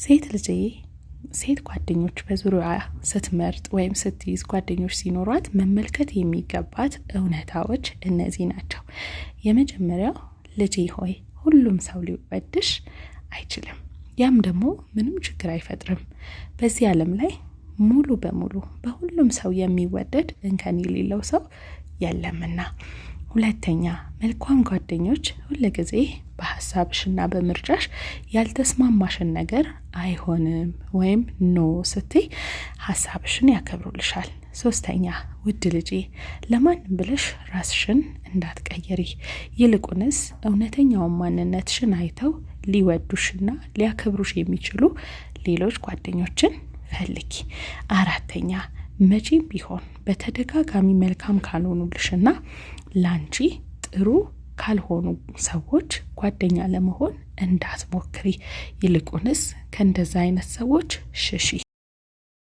ሴት ልጄ ሴት ጓደኞች በዙሪያዋ ስትመርጥ ወይም ስትይዝ ጓደኞች ሲኖሯት መመልከት የሚገባት እውነታዎች እነዚህ ናቸው። የመጀመሪያው ልጄ ሆይ ሁሉም ሰው ሊወድሽ አይችልም። ያም ደግሞ ምንም ችግር አይፈጥርም። በዚህ ዓለም ላይ ሙሉ በሙሉ በሁሉም ሰው የሚወደድ እንከን የሌለው ሰው የለምና። ሁለተኛ መልካም ጓደኞች ሁል ጊዜ በሐሳብሽና በምርጫሽ ያልተስማማሽን ነገር አይሆንም ወይም ኖ ስትይ ሐሳብሽን ያከብሩልሻል። ሶስተኛ ውድ ልጄ ለማንም ብለሽ ራስሽን እንዳትቀየሪ፣ ይልቁንስ እውነተኛውን ማንነትሽን አይተው ሊወዱሽና ሊያከብሩሽ የሚችሉ ሌሎች ጓደኞችን ፈልጊ። አራተኛ መቼም ቢሆን በተደጋጋሚ መልካም ካልሆኑልሽና ላንቺ ጥሩ ካልሆኑ ሰዎች ጓደኛ ለመሆን እንዳትሞክሪ፣ ይልቁንስ ከእንደዛ አይነት ሰዎች ሽሺ።